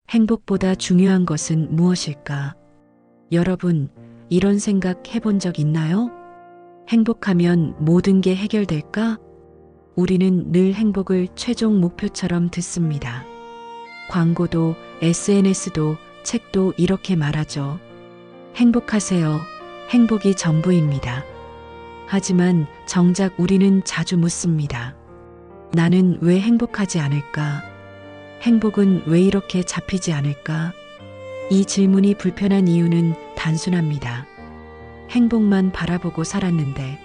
행복보다 중요한 것은 무엇일까? 여러분, 이런 생각 해본 적 있나요? 행복하면 모든 게 해결될까? 우리는 늘 행복을 최종 목표처럼 듣습니다. 광고도, SNS도, 책도 이렇게 말하죠. 행복하세요. 행복이 전부입니다. 하지만 정작 우리는 자주 묻습니다. 나는 왜 행복하지 않을까? 행복은 왜 이렇게 잡히지 않을까? 이 질문이 불편한 이유는 단순합니다. 행복만 바라보고 살았는데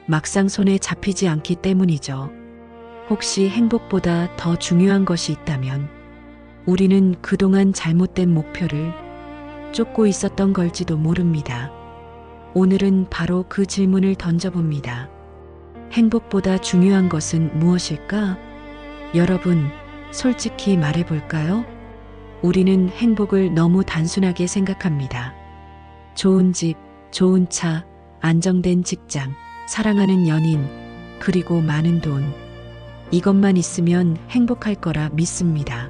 막상 손에 잡히지 않기 때문이죠. 혹시 행복보다 더 중요한 것이 있다면 우리는 그동안 잘못된 목표를 쫓고 있었던 걸지도 모릅니다. 오늘은 바로 그 질문을 던져봅니다. 행복보다 중요한 것은 무엇일까? 여러분, 솔직히 말해볼까요? 우리는 행복을 너무 단순하게 생각합니다. 좋은 집, 좋은 차, 안정된 직장, 사랑하는 연인, 그리고 많은 돈. 이것만 있으면 행복할 거라 믿습니다.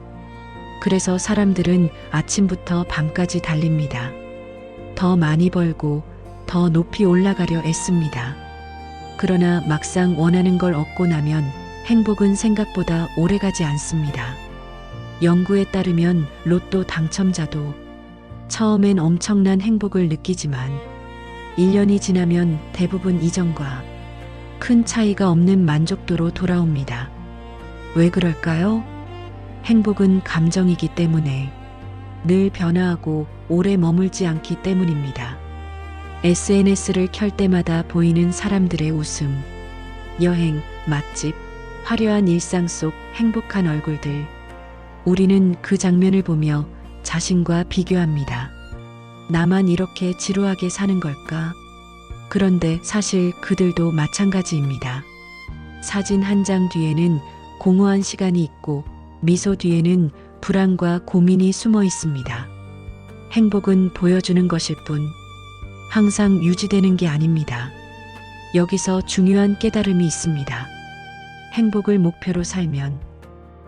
그래서 사람들은 아침부터 밤까지 달립니다. 더 많이 벌고 더 높이 올라가려 애씁니다. 그러나 막상 원하는 걸 얻고 나면 행복은 생각보다 오래가지 않습니다. 연구에 따르면 로또 당첨자도 처음엔 엄청난 행복을 느끼지만 1년이 지나면 대부분 이전과 큰 차이가 없는 만족도로 돌아옵니다. 왜 그럴까요? 행복은 감정이기 때문에 늘 변화하고 오래 머물지 않기 때문입니다. SNS를 켤 때마다 보이는 사람들의 웃음, 여행, 맛집, 화려한 일상 속 행복한 얼굴들. 우리는 그 장면을 보며 자신과 비교합니다. 나만 이렇게 지루하게 사는 걸까? 그런데 사실 그들도 마찬가지입니다. 사진 한 장 뒤에는 공허한 시간이 있고 미소 뒤에는 불안과 고민이 숨어 있습니다. 행복은 보여주는 것일 뿐 항상 유지되는 게 아닙니다. 여기서 중요한 깨달음이 있습니다. 행복을 목표로 살면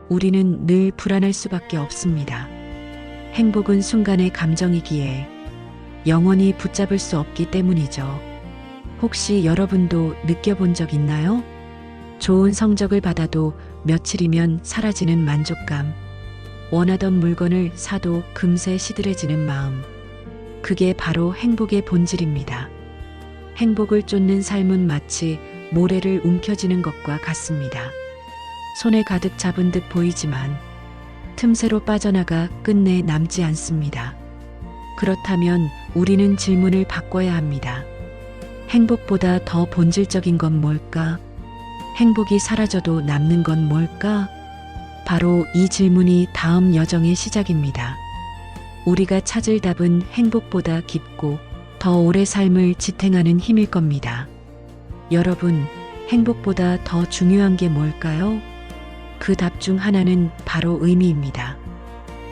우리는 늘 불안할 수밖에 없습니다. 행복은 순간의 감정이기에 영원히 붙잡을 수 없기 때문이죠. 혹시 여러분도 느껴본 적 있나요? 좋은 성적을 받아도 며칠이면 사라지는 만족감, 원하던 물건을 사도 금세 시들해지는 마음. 그게 바로 행복의 본질입니다. 행복을 쫓는 삶은 마치 모래를 움켜쥐는 것과 같습니다. 손에 가득 잡은 듯 보이지만 틈새로 빠져나가 끝내 남지 않습니다. 그렇다면 우리는 질문을 바꿔야 합니다. 행복보다 더 본질적인 건 뭘까? 행복이 사라져도 남는 건 뭘까? 바로 이 질문이 다음 여정의 시작입니다. 우리가 찾을 답은 행복보다 깊고 더 오래 삶을 지탱하는 힘일 겁니다. 여러분, 행복보다 더 중요한 게 뭘까요? 그 답 중 하나는 바로 의미입니다.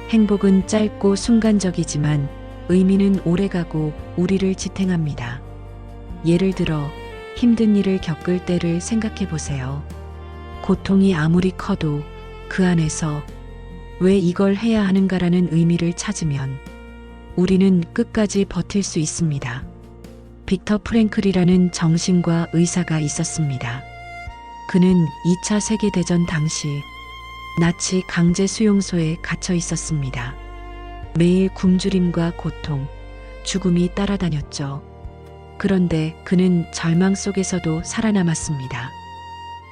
행복은 짧고 순간적이지만 의미는 오래가고 우리를 지탱합니다. 예를 들어 힘든 일을 겪을 때를 생각해 보세요. 고통이 아무리 커도 그 안에서 왜 이걸 해야 하는가라는 의미를 찾으면 우리는 끝까지 버틸 수 있습니다. 빅터 프랭클이라는 정신과 의사가 있었습니다. 그는 2차 세계대전 당시 나치 강제 수용소에 갇혀 있었습니다. 매일 굶주림과 고통, 죽음이 따라다녔죠. 그런데 그는 절망 속에서도 살아남았습니다.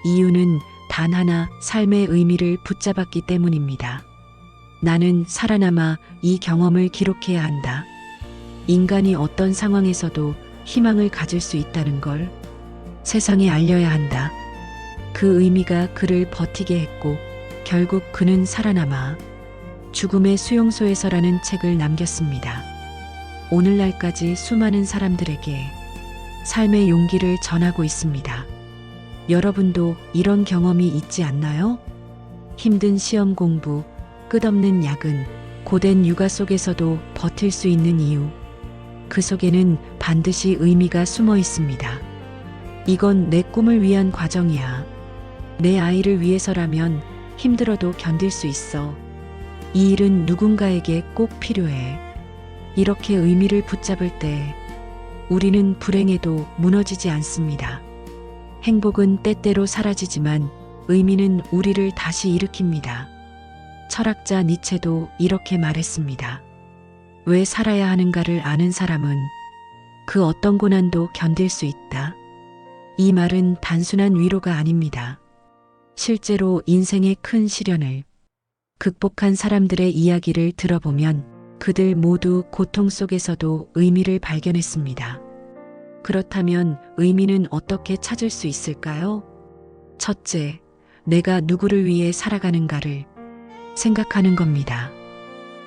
이유는 단 하나, 삶의 의미를 붙잡았기 때문입니다. 나는 살아남아 이 경험을 기록해야 한다. 인간이 어떤 상황에서도 희망을 가질 수 있다는 걸 세상에 알려야 한다. 그 의미가 그를 버티게 했고 결국 그는 살아남아 죽음의 수용소에서라는 책을 남겼습니다. 오늘날까지 수많은 사람들에게 삶의 용기를 전하고 있습니다. 여러분도 이런 경험이 있지 않나요? 힘든 시험 공부, 끝없는 야근, 고된 육아 속에서도 버틸 수 있는 이유. 그 속에는 반드시 의미가 숨어 있습니다. 이건 내 꿈을 위한 과정이야. 내 아이를 위해서라면 힘들어도 견딜 수 있어. 이 일은 누군가에게 꼭 필요해. 이렇게 의미를 붙잡을 때 우리는 불행해도 무너지지 않습니다. 행복은 때때로 사라지지만 의미는 우리를 다시 일으킵니다. 철학자 니체도 이렇게 말했습니다. 왜 살아야 하는가를 아는 사람은 그 어떤 고난도 견딜 수 있다. 이 말은 단순한 위로가 아닙니다. 실제로 인생의 큰 시련을 극복한 사람들의 이야기를 들어보면 그들 모두 고통 속에서도 의미를 발견했습니다. 그렇다면 의미는 어떻게 찾을 수 있을까요? 첫째, 내가 누구를 위해 살아가는가를 생각하는 겁니다.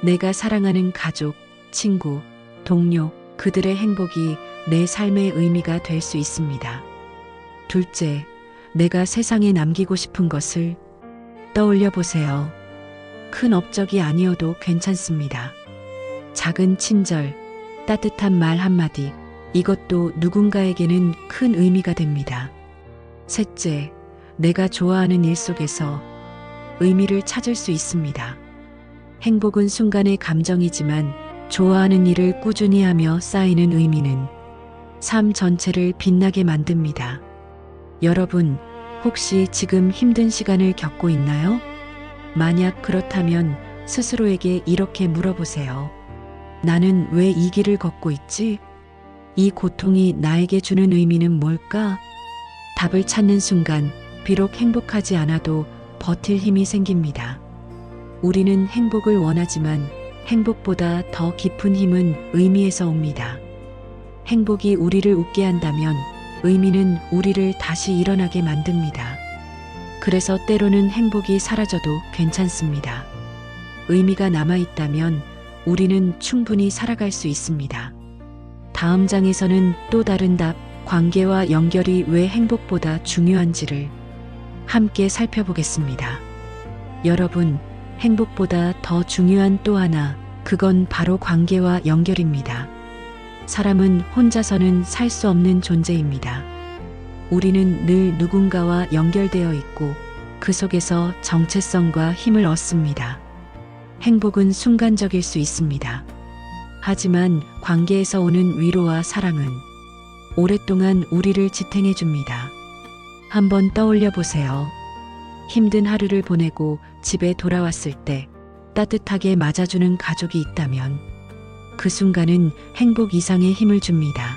내가 사랑하는 가족, 친구, 동료, 그들의 행복이 내 삶의 의미가 될 수 있습니다. 둘째, 내가 세상에 남기고 싶은 것을 떠올려 보세요. 큰 업적이 아니어도 괜찮습니다. 작은 친절, 따뜻한 말 한마디, 이것도 누군가에게는 큰 의미가 됩니다. 셋째, 내가 좋아하는 일 속에서 의미를 찾을 수 있습니다. 행복은 순간의 감정이지만 좋아하는 일을 꾸준히 하며 쌓이는 의미는 삶 전체를 빛나게 만듭니다. 여러분, 혹시 지금 힘든 시간을 겪고 있나요? 만약 그렇다면 스스로에게 이렇게 물어보세요. 나는 왜 이 길을 걷고 있지? 이 고통이 나에게 주는 의미는 뭘까? 답을 찾는 순간 비록 행복하지 않아도 버틸 힘이 생깁니다. 우리는 행복을 원하지만 행복보다 더 깊은 힘은 의미에서 옵니다. 행복이 우리를 웃게 한다면 의미는 우리를 다시 일어나게 만듭니다. 그래서 때로는 행복이 사라져도 괜찮습니다. 의미가 남아있다면 우리는 충분히 살아갈 수 있습니다. 다음 장에서는 또 다른 답, 관계와 연결이 왜 행복보다 중요한지를 함께 살펴보겠습니다. 여러분, 행복보다 더 중요한 또 하나, 그건 바로 관계와 연결입니다. 사람은 혼자서는 살 수 없는 존재입니다. 우리는 늘 누군가와 연결되어 있고 그 속에서 정체성과 힘을 얻습니다. 행복은 순간적일 수 있습니다. 하지만 관계에서 오는 위로와 사랑은 오랫동안 우리를 지탱해 줍니다. 한번 떠올려 보세요. 힘든 하루를 보내고 집에 돌아왔을 때 따뜻하게 맞아주는 가족이 있다면 그 순간은 행복 이상의 힘을 줍니다.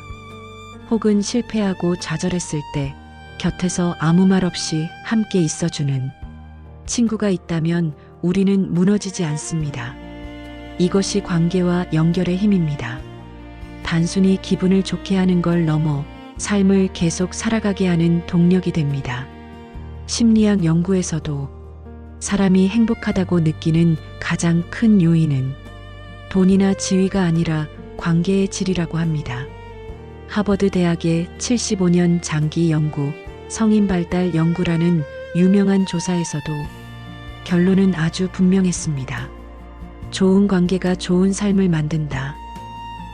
혹은 실패하고 좌절했을 때 곁에서 아무 말 없이 함께 있어주는 친구가 있다면 우리는 무너지지 않습니다. 이것이 관계와 연결의 힘입니다. 단순히 기분을 좋게 하는 걸 넘어 삶을 계속 살아가게 하는 동력이 됩니다. 심리학 연구에서도 사람이 행복하다고 느끼는 가장 큰 요인은 돈이나 지위가 아니라 관계의 질이라고 합니다. 하버드 대학의 75년 장기 연구, 성인 발달 연구라는 유명한 조사에서도 결론은 아주 분명했습니다. 좋은 관계가 좋은 삶을 만든다.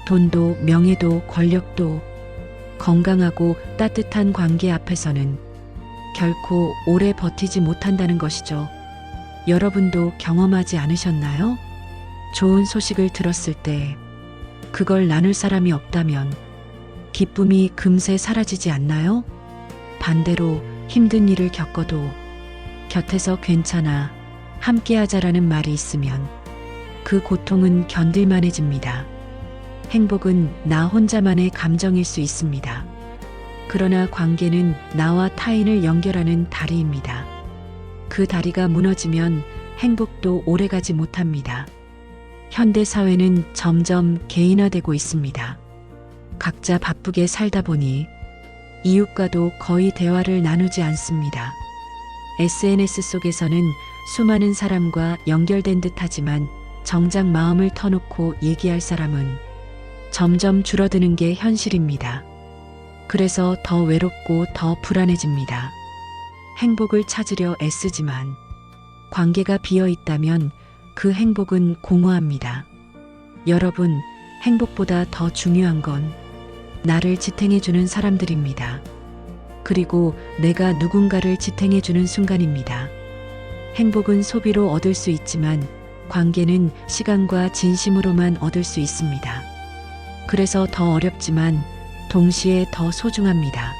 돈도 명예도 권력도 건강하고 따뜻한 관계 앞에서는 결코 오래 버티지 못한다는 것이죠. 여러분도 경험하지 않으셨나요? 좋은 소식을 들었을 때 그걸 나눌 사람이 없다면 기쁨이 금세 사라지지 않나요? 반대로 힘든 일을 겪어도 곁에서 괜찮아, 함께하자라는 말이 있으면 그 고통은 견딜만해집니다. 행복은 나 혼자만의 감정일 수 있습니다. 그러나 관계는 나와 타인을 연결하는 다리입니다. 그 다리가 무너지면 행복도 오래가지 못합니다. 현대 사회는 점점 개인화되고 있습니다. 각자 바쁘게 살다 보니 이웃과도 거의 대화를 나누지 않습니다. SNS 속에서는 수많은 사람과 연결된 듯하지만 정작 마음을 터놓고 얘기할 사람은 점점 줄어드는 게 현실입니다. 그래서 더 외롭고 더 불안해집니다. 행복을 찾으려 애쓰지만 관계가 비어 있다면 그 행복은 공허합니다. 여러분, 행복보다 더 중요한 건 나를 지탱해주는 사람들입니다. 그리고 내가 누군가를 지탱해주는 순간입니다. 행복은 소비로 얻을 수 있지만 관계는 시간과 진심으로만 얻을 수 있습니다. 그래서 더 어렵지만 동시에 더 소중합니다.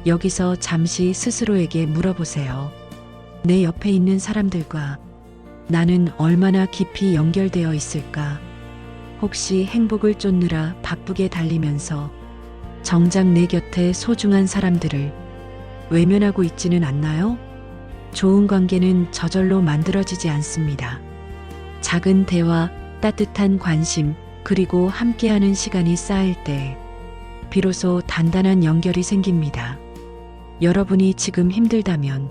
여기서 잠시 스스로에게 물어보세요. 내 옆에 있는 사람들과 나는 얼마나 깊이 연결되어 있을까? 혹시 행복을 쫓느라 바쁘게 달리면서 정작 내 곁에 소중한 사람들을 외면하고 있지는 않나요? 좋은 관계는 저절로 만들어지지 않습니다. 작은 대화, 따뜻한 관심, 그리고 함께하는 시간이 쌓일 때 비로소 단단한 연결이 생깁니다. 여러분이 지금 힘들다면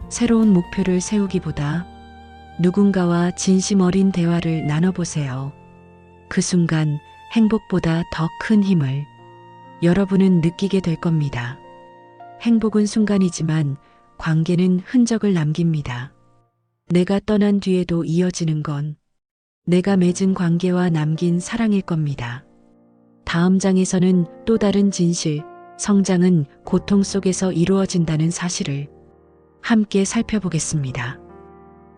새로운 목표를 세우기보다 누군가와 진심 어린 대화를 나눠보세요. 그 순간 행복보다 더 큰 힘을 여러분은 느끼게 될 겁니다. 행복은 순간이지만 관계는 흔적을 남깁니다. 내가 떠난 뒤에도 이어지는 건 내가 맺은 관계와 남긴 사랑일 겁니다. 다음 장에서는 또 다른 진실, 성장은 고통 속에서 이루어진다는 사실을 함께 살펴보겠습니다.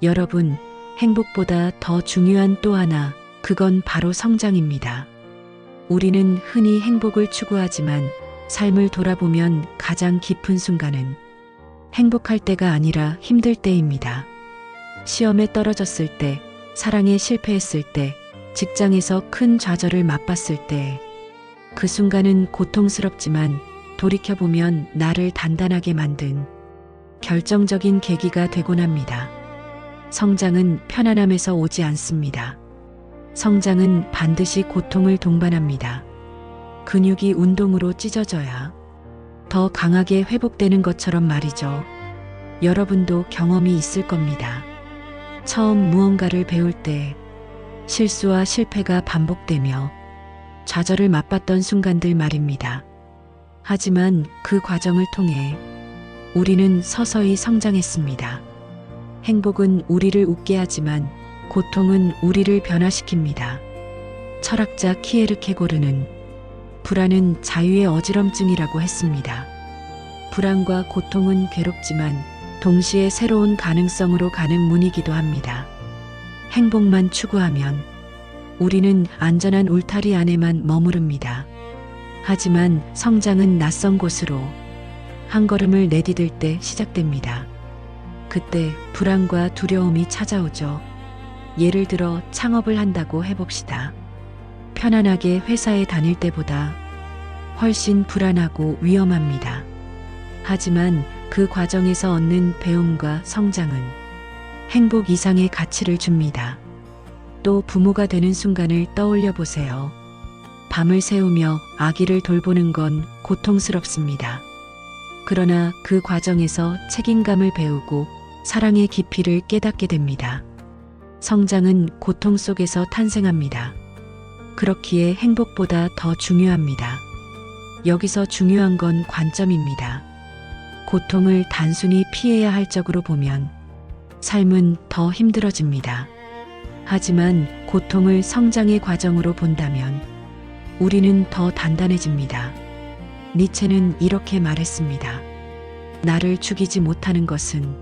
여러분, 행복보다 더 중요한 또 하나, 그건 바로 성장입니다. 우리는 흔히 행복을 추구하지만 삶을 돌아보면 가장 깊은 순간은 행복할 때가 아니라 힘들 때입니다. 시험에 떨어졌을 때, 사랑에 실패했을 때, 직장에서 큰 좌절을 맛봤을 때, 그 순간은 고통스럽지만 돌이켜보면 나를 단단하게 만든 결정적인 계기가 되곤 합니다. 성장은 편안함에서 오지 않습니다. 성장은 반드시 고통을 동반합니다. 근육이 운동으로 찢어져야 더 강하게 회복되는 것처럼 말이죠. 여러분도 경험이 있을 겁니다. 처음 무언가를 배울 때 실수와 실패가 반복되며 좌절을 맛봤던 순간들 말입니다. 하지만 그 과정을 통해 우리는 서서히 성장했습니다. 행복은 우리를 웃게 하지만 고통은 우리를 변화시킵니다. 철학자 키에르케고르는 불안은 자유의 어지럼증이라고 했습니다. 불안과 고통은 괴롭지만 동시에 새로운 가능성으로 가는 문이기도 합니다. 행복만 추구하면 우리는 안전한 울타리 안에만 머무릅니다. 하지만 성장은 낯선 곳으로 한 걸음을 내디딜 때 시작됩니다. 그때 불안과 두려움이 찾아오죠. 예를 들어 창업을 한다고 해봅시다. 편안하게 회사에 다닐 때보다 훨씬 불안하고 위험합니다. 하지만 그 과정에서 얻는 배움과 성장은 행복 이상의 가치를 줍니다. 또 부모가 되는 순간을 떠올려 보세요. 밤을 새우며 아기를 돌보는 건 고통스럽습니다. 그러나 그 과정에서 책임감을 배우고 사랑의 깊이를 깨닫게 됩니다. 성장은 고통 속에서 탄생합니다. 그렇기에 행복보다 더 중요합니다. 여기서 중요한 건 관점입니다. 고통을 단순히 피해야 할 적으로 보면 삶은 더 힘들어집니다. 하지만 고통을 성장의 과정으로 본다면 우리는 더 단단해집니다. 니체는 이렇게 말했습니다. 나를 죽이지 못하는 것은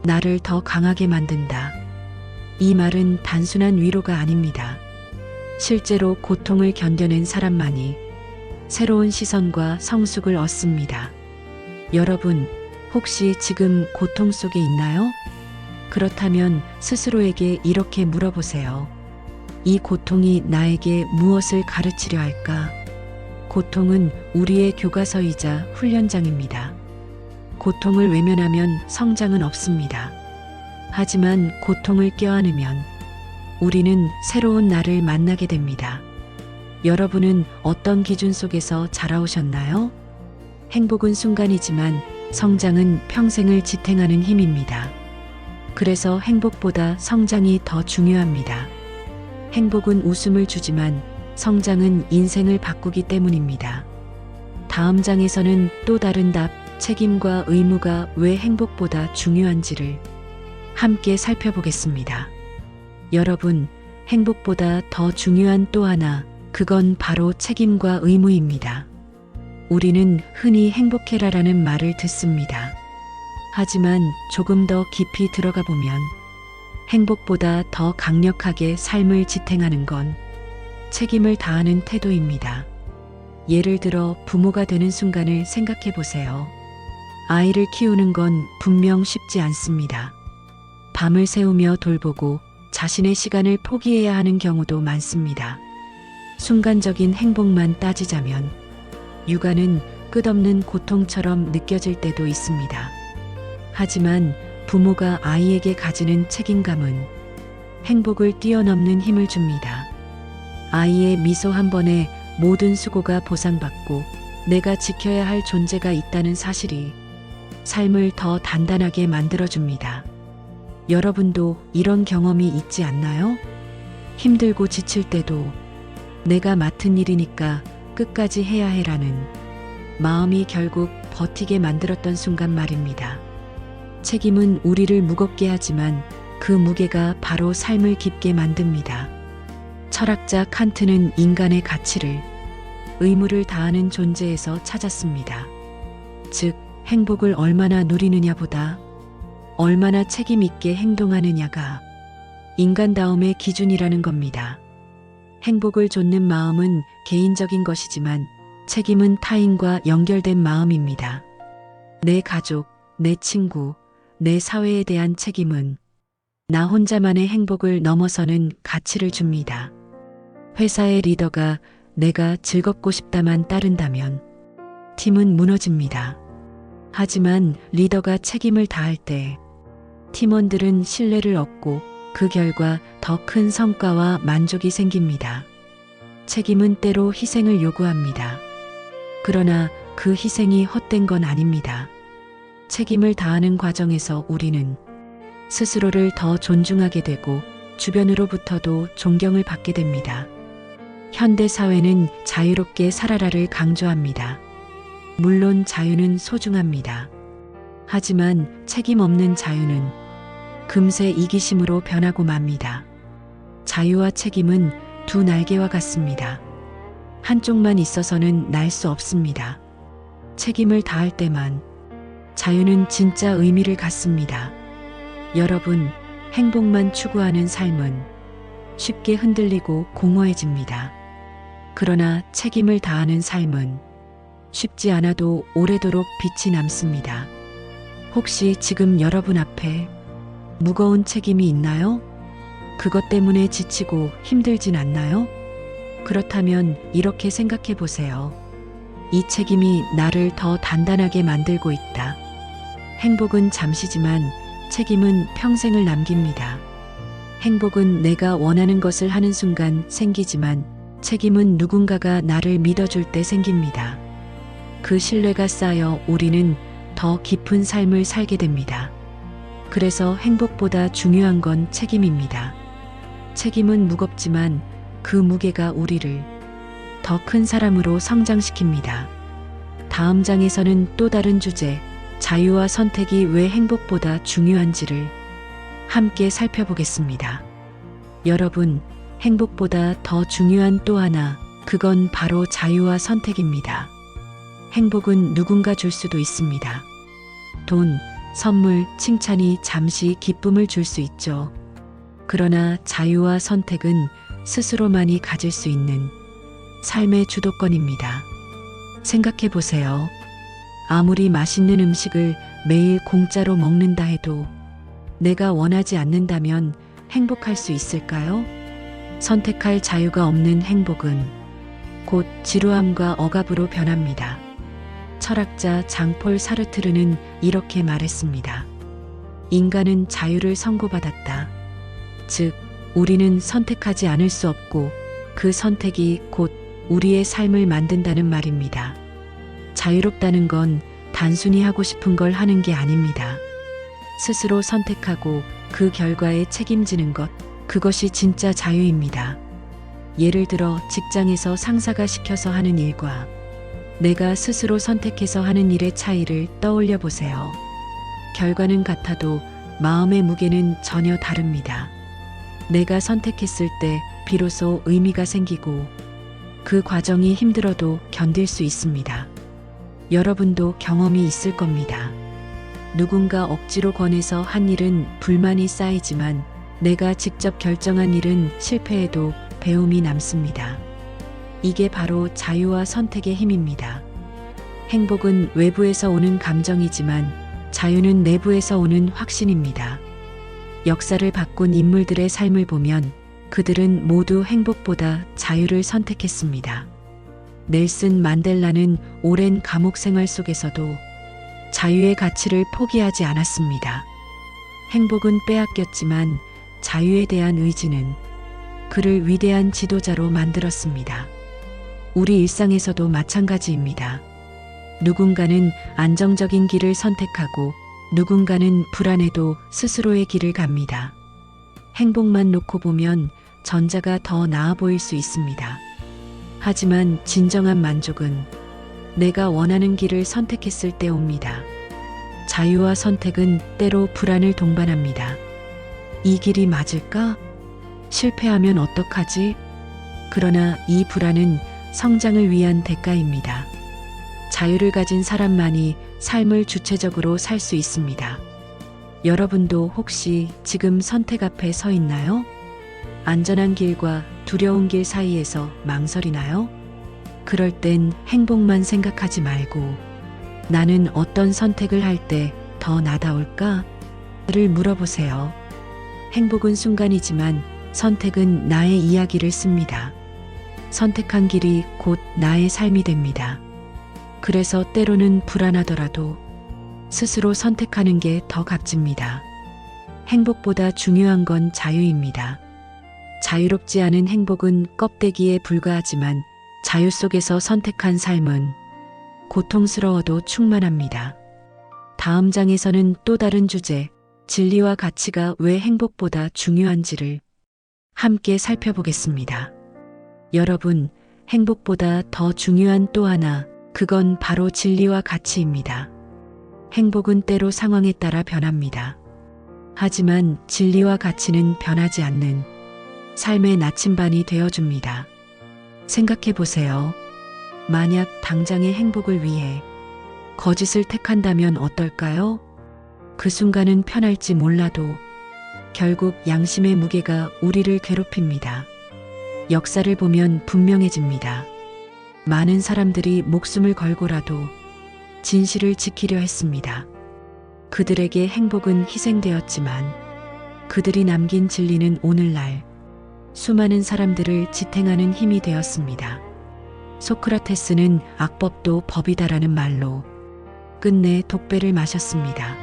나를 더 강하게 만든다. 이 말은 단순한 위로가 아닙니다. 실제로 고통을 견뎌낸 사람만이 새로운 시선과 성숙을 얻습니다. 여러분, 혹시 지금 고통 속에 있나요? 그렇다면 스스로에게 이렇게 물어보세요. 이 고통이 나에게 무엇을 가르치려 할까? 고통은 우리의 교과서이자 훈련장입니다. 고통을 외면하면 성장은 없습니다. 하지만 고통을 껴안으면 우리는 새로운 나를 만나게 됩니다. 여러분은 어떤 기준 속에서 자라오셨나요? 행복은 순간이지만 성장은 평생을 지탱하는 힘입니다. 그래서 행복보다 성장이 더 중요합니다. 행복은 웃음을 주지만 성장은 인생을 바꾸기 때문입니다. 다음 장에서는 또 다른 답, 책임과 의무가 왜 행복보다 중요한지를 함께 살펴보겠습니다. 여러분, 행복보다 더 중요한 또 하나, 그건 바로 책임과 의무입니다. 우리는 흔히 행복해라라는 말을 듣습니다. 하지만 조금 더 깊이 들어가 보면 행복보다 더 강력하게 삶을 지탱하는 건 책임을 다하는 태도입니다. 예를 들어 부모가 되는 순간을 생각해 보세요. 아이를 키우는 건 분명 쉽지 않습니다. 밤을 새우며 돌보고 자신의 시간을 포기해야 하는 경우도 많습니다. 순간적인 행복만 따지자면 육아는 끝없는 고통처럼 느껴질 때도 있습니다. 하지만 부모가 아이에게 가지는 책임감은 행복을 뛰어넘는 힘을 줍니다. 아이의 미소 한 번에 모든 수고가 보상받고 내가 지켜야 할 존재가 있다는 사실이 삶을 더 단단하게 만들어줍니다. 여러분도 이런 경험이 있지 않나요? 힘들고 지칠 때도 내가 맡은 일이니까 끝까지 해야 해라는 마음이 결국 버티게 만들었던 순간 말입니다. 책임은 우리를 무겁게 하지만 그 무게가 바로 삶을 깊게 만듭니다. 철학자 칸트는 인간의 가치를 의무를 다하는 존재에서 찾았습니다. 즉, 행복을 얼마나 누리느냐보다 얼마나 책임 있게 행동하느냐가 인간다움의 기준이라는 겁니다. 행복을 좇는 마음은 개인적인 것이지만 책임은 타인과 연결된 마음입니다. 내 가족, 내 친구, 내 사회에 대한 책임은 나 혼자만의 행복을 넘어서는 가치를 줍니다. 회사의 리더가 내가 즐겁고 싶다만 따른다면 팀은 무너집니다. 하지만 리더가 책임을 다할 때 팀원들은 신뢰를 얻고 그 결과 더 큰 성과와 만족이 생깁니다. 책임은 때로 희생을 요구합니다. 그러나 그 희생이 헛된 건 아닙니다. 책임을 다하는 과정에서 우리는 스스로를 더 존중하게 되고 주변으로부터도 존경을 받게 됩니다. 현대 사회는 자유롭게 살아라를 강조합니다. 물론 자유는 소중합니다. 하지만 책임 없는 자유는 금세 이기심으로 변하고 맙니다. 자유와 책임은 두 날개와 같습니다. 한쪽만 있어서는 날 수 없습니다. 책임을 다할 때만 자유는 진짜 의미를 갖습니다. 여러분, 행복만 추구하는 삶은 쉽게 흔들리고 공허해집니다. 그러나 책임을 다하는 삶은 쉽지 않아도 오래도록 빛이 남습니다. 혹시 지금 여러분 앞에 무거운 책임이 있나요? 그것 때문에 지치고 힘들진 않나요? 그렇다면 이렇게 생각해 보세요. 이 책임이 나를 더 단단하게 만들고 있다. 행복은 잠시지만 책임은 평생을 남깁니다. 행복은 내가 원하는 것을 하는 순간 생기지만 책임은 누군가가 나를 믿어줄 때 생깁니다. 그 신뢰가 쌓여 우리는 더 깊은 삶을 살게 됩니다. 그래서 행복보다 중요한 건 책임입니다. 책임은 무겁지만 그 무게가 우리를 더 큰 사람으로 성장시킵니다. 다음 장에서는 또 다른 주제, 자유와 선택이 왜 행복보다 중요한지를 함께 살펴보겠습니다. 여러분, 행복보다 더 중요한 또 하나, 그건 바로 자유와 선택입니다. 행복은 누군가 줄 수도 있습니다. 돈, 선물, 칭찬이 잠시 기쁨을 줄 수 있죠. 그러나 자유와 선택은 스스로만이 가질 수 있는 삶의 주도권입니다. 생각해 보세요. 아무리 맛있는 음식을 매일 공짜로 먹는다 해도 내가 원하지 않는다면 행복할 수 있을까요? 선택할 자유가 없는 행복은 곧 지루함과 억압으로 변합니다. 철학자 장폴 사르트르는 이렇게 말했습니다. 인간은 자유를 선고받았다. 즉, 우리는 선택하지 않을 수 없고 그 선택이 곧 우리의 삶을 만든다는 말입니다. 자유롭다는 건 단순히 하고 싶은 걸 하는 게 아닙니다. 스스로 선택하고 그 결과에 책임지는 것, 그것이 진짜 자유입니다. 예를 들어 직장에서 상사가 시켜서 하는 일과 내가 스스로 선택해서 하는 일의 차이를 떠올려 보세요. 결과는 같아도 마음의 무게는 전혀 다릅니다. 내가 선택했을 때 비로소 의미가 생기고 그 과정이 힘들어도 견딜 수 있습니다. 여러분도 경험이 있을 겁니다. 누군가 억지로 권해서 한 일은 불만이 쌓이지만 내가 직접 결정한 일은 실패해도 배움이 남습니다. 이게 바로 자유와 선택의 힘입니다. 행복은 외부에서 오는 감정이지만 자유는 내부에서 오는 확신입니다. 역사를 바꾼 인물들의 삶을 보면 그들은 모두 행복보다 자유를 선택했습니다. 넬슨 만델라는 오랜 감옥 생활 속에서도 자유의 가치를 포기하지 않았습니다. 행복은 빼앗겼지만 자유에 대한 의지는 그를 위대한 지도자로 만들었습니다. 우리 일상에서도 마찬가지입니다. 누군가는 안정적인 길을 선택하고 누군가는 불안해도 스스로의 길을 갑니다. 행복만 놓고 보면 전자가 더 나아 보일 수 있습니다. 하지만 진정한 만족은 내가 원하는 길을 선택했을 때 옵니다. 자유와 선택은 때로 불안을 동반합니다. 이 길이 맞을까? 실패하면 어떡하지? 그러나 이 불안은 성장을 위한 대가입니다. 자유를 가진 사람만이 삶을 주체적으로 살 수 있습니다. 여러분도 혹시 지금 선택 앞에 서 있나요? 안전한 길과 두려운 길 사이에서 망설이나요? 그럴 땐 행복만 생각하지 말고 나는 어떤 선택을 할 때 더 나다울까? 를 물어보세요. 행복은 순간이지만 선택은 나의 이야기를 씁니다. 선택한 길이 곧 나의 삶이 됩니다. 그래서 때로는 불안하더라도 스스로 선택하는 게 더 값집니다. 행복보다 중요한 건 자유입니다. 자유롭지 않은 행복은 껍데기에 불과하지만 자유 속에서 선택한 삶은 고통스러워도 충만합니다. 다음 장에서는 또 다른 주제, 진리와 가치가 왜 행복보다 중요한지를 함께 살펴보겠습니다. 여러분, 행복보다 더 중요한 또 하나, 그건 바로 진리와 가치입니다. 행복은 때로 상황에 따라 변합니다. 하지만 진리와 가치는 변하지 않는 삶의 나침반이 되어줍니다. 생각해 보세요. 만약 당장의 행복을 위해 거짓을 택한다면 어떨까요? 그 순간은 편할지 몰라도 결국 양심의 무게가 우리를 괴롭힙니다. 역사를 보면 분명해집니다. 많은 사람들이 목숨을 걸고라도 진실을 지키려 했습니다. 그들에게 행복은 희생되었지만 그들이 남긴 진리는 오늘날 수많은 사람들을 지탱하는 힘이 되었습니다. 소크라테스는 악법도 법이다라는 말로 끝내 독배를 마셨습니다.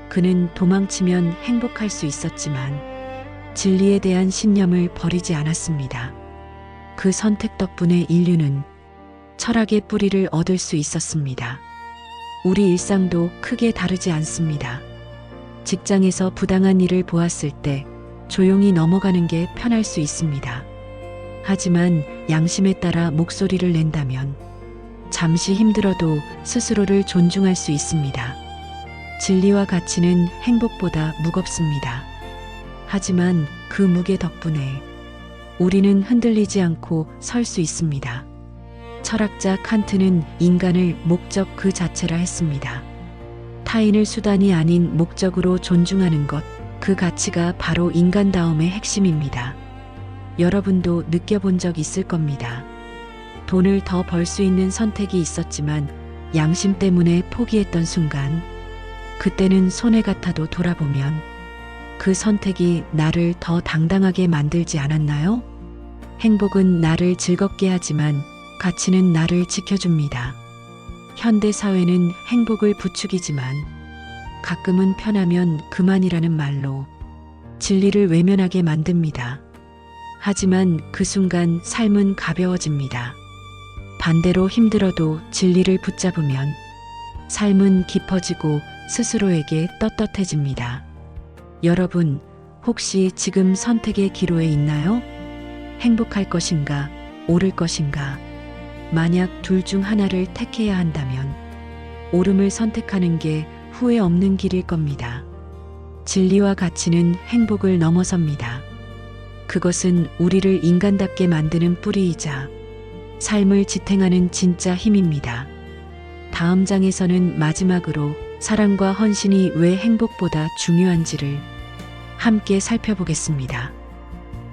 그는 도망치면 행복할 수 있었지만 진리에 대한 신념을 버리지 않았습니다. 그 선택 덕분에 인류는 철학의 뿌리를 얻을 수 있었습니다. 우리 일상도 크게 다르지 않습니다. 직장에서 부당한 일을 보았을 때 조용히 넘어가는 게 편할 수 있습니다. 하지만 양심에 따라 목소리를 낸다면 잠시 힘들어도 스스로를 존중할 수 있습니다. 진리와 가치는 행복보다 무겁습니다. 하지만 그 무게 덕분에 우리는 흔들리지 않고 설 수 있습니다. 철학자 칸트는 인간을 목적 그 자체라 했습니다. 타인을 수단이 아닌 목적으로 존중하는 것, 그 가치가 바로 인간다움의 핵심입니다. 여러분도 느껴본 적 있을 겁니다. 돈을 더 벌 수 있는 선택이 있었지만 양심 때문에 포기했던 순간, 그때는 손해 같아도 돌아보면 그 선택이 나를 더 당당하게 만들지 않았나요? 행복은 나를 즐겁게 하지만 가치는 나를 지켜줍니다. 현대 사회는 행복을 부추기지만 가끔은 편하면 그만이라는 말로 진리를 외면하게 만듭니다. 하지만 그 순간 삶은 가벼워집니다. 반대로 힘들어도 진리를 붙잡으면 삶은 깊어지고 스스로에게 떳떳해집니다. 여러분, 혹시 지금 선택의 기로에 있나요? 행복할 것인가, 옳을 것인가? 만약 둘 중 하나를 택해야 한다면 옳음을 선택하는 게 후회 없는 길일 겁니다. 진리와 가치는 행복을 넘어섭니다. 그것은 우리를 인간답게 만드는 뿌리이자 삶을 지탱하는 진짜 힘입니다. 다음 장에서는 마지막으로 사랑과 헌신이 왜 행복보다 중요한지를 함께 살펴보겠습니다.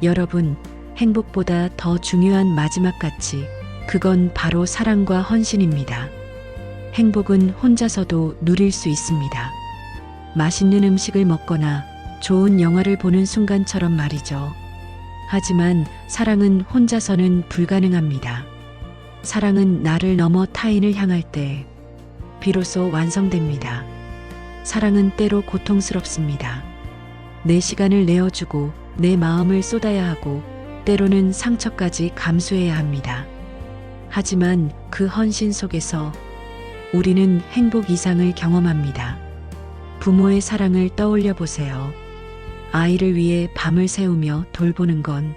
여러분, 행복보다 더 중요한 마지막 가치, 그건 바로 사랑과 헌신입니다. 행복은 혼자서도 누릴 수 있습니다. 맛있는 음식을 먹거나 좋은 영화를 보는 순간처럼 말이죠. 하지만 사랑은 혼자서는 불가능합니다. 사랑은 나를 넘어 타인을 향할 때 비로소 완성됩니다. 사랑은 때로 고통스럽습니다. 내 시간을 내어주고 내 마음을 쏟아야 하고 때로는 상처까지 감수해야 합니다. 하지만 그 헌신 속에서 우리는 행복 이상을 경험합니다. 부모의 사랑을 떠올려 보세요. 아이를 위해 밤을 새우며 돌보는 건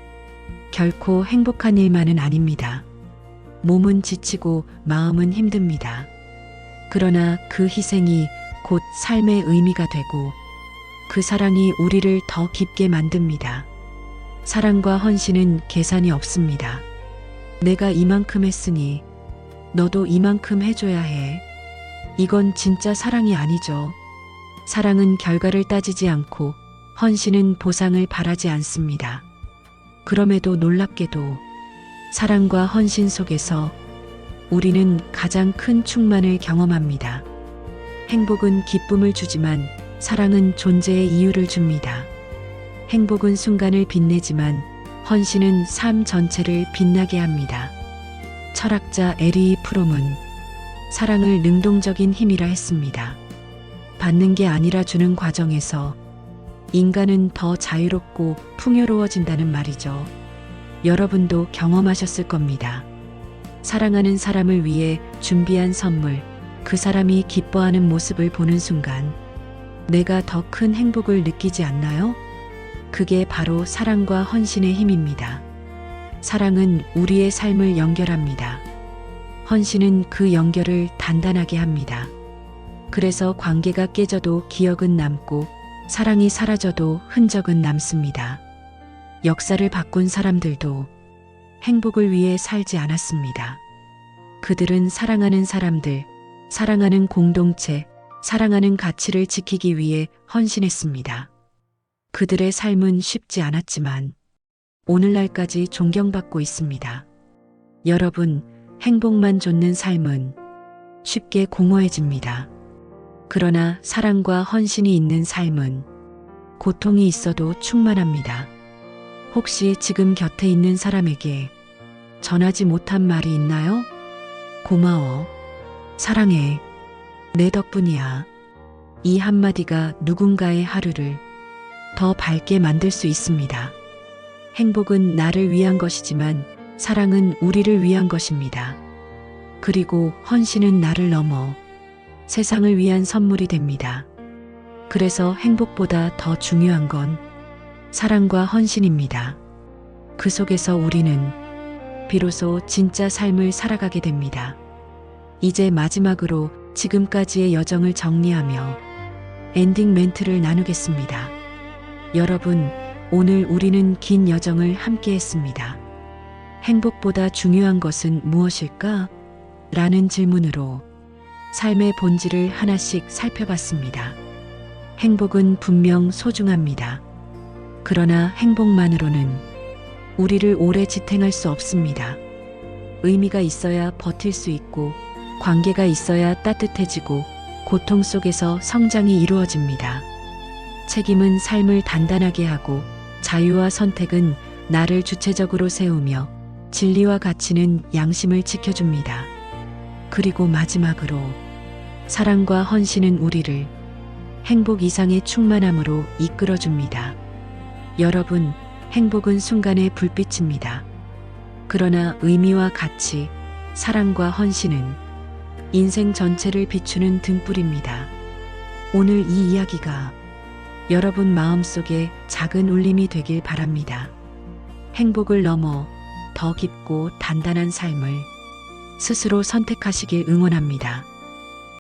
결코 행복한 일만은 아닙니다. 몸은 지치고 마음은 힘듭니다. 그러나 그 희생이 곧 삶의 의미가 되고 그 사랑이 우리를 더 깊게 만듭니다. 사랑과 헌신은 계산이 없습니다. 내가 이만큼 했으니 너도 이만큼 해줘야 해. 이건 진짜 사랑이 아니죠. 사랑은 결과를 따지지 않고 헌신은 보상을 바라지 않습니다. 그럼에도 놀랍게도 사랑과 헌신 속에서 우리는 가장 큰 충만을 경험합니다. 행복은 기쁨을 주지만 사랑은 존재의 이유를 줍니다. 행복은 순간을 빛내지만 헌신은 삶 전체를 빛나게 합니다. 철학자 에리 프롬은 사랑을 능동적인 힘이라 했습니다. 받는 게 아니라 주는 과정에서 인간은 더 자유롭고 풍요로워진다는 말이죠. 여러분도 경험하셨을 겁니다. 사랑하는 사람을 위해 준비한 선물, 그 사람이 기뻐하는 모습을 보는 순간 내가 더 큰 행복을 느끼지 않나요? 그게 바로 사랑과 헌신의 힘입니다. 사랑은 우리의 삶을 연결합니다. 헌신은 그 연결을 단단하게 합니다. 그래서 관계가 깨져도 기억은 남고 사랑이 사라져도 흔적은 남습니다. 역사를 바꾼 사람들도 행복을 위해 살지 않았습니다. 그들은 사랑하는 사람들, 사랑하는 공동체, 사랑하는 가치를 지키기 위해 헌신했습니다. 그들의 삶은 쉽지 않았지만 오늘날까지 존경받고 있습니다. 여러분, 행복만 좇는 삶은 쉽게 공허해집니다. 그러나 사랑과 헌신이 있는 삶은 고통이 있어도 충만합니다. 혹시 지금 곁에 있는 사람에게 전하지 못한 말이 있나요? 고마워. 사랑해. 내 덕분이야. 이 한마디가 누군가의 하루를 더 밝게 만들 수 있습니다. 행복은 나를 위한 것이지만 사랑은 우리를 위한 것입니다. 그리고 헌신은 나를 넘어 세상을 위한 선물이 됩니다. 그래서 행복보다 더 중요한 건 사랑과 헌신입니다. 그 속에서 우리는 비로소 진짜 삶을 살아가게 됩니다. 이제 마지막으로 지금까지의 여정을 정리하며 엔딩 멘트를 나누겠습니다. 여러분, 오늘 우리는 긴 여정을 함께 했습니다. 행복보다 중요한 것은 무엇일까? 라는 질문으로 삶의 본질을 하나씩 살펴봤습니다. 행복은 분명 소중합니다. 그러나 행복만으로는 우리를 오래 지탱할 수 없습니다. 의미가 있어야 버틸 수 있고 관계가 있어야 따뜻해지고 고통 속에서 성장이 이루어집니다. 책임은 삶을 단단하게 하고 자유와 선택은 나를 주체적으로 세우며 진리와 가치는 양심을 지켜줍니다. 그리고 마지막으로 사랑과 헌신은 우리를 행복 이상의 충만함으로 이끌어줍니다. 여러분, 행복은 순간의 불빛입니다. 그러나 의미와 가치, 사랑과 헌신은 인생 전체를 비추는 등불입니다. 오늘 이 이야기가 여러분 마음속에 작은 울림이 되길 바랍니다. 행복을 넘어 더 깊고 단단한 삶을 스스로 선택하시길 응원합니다.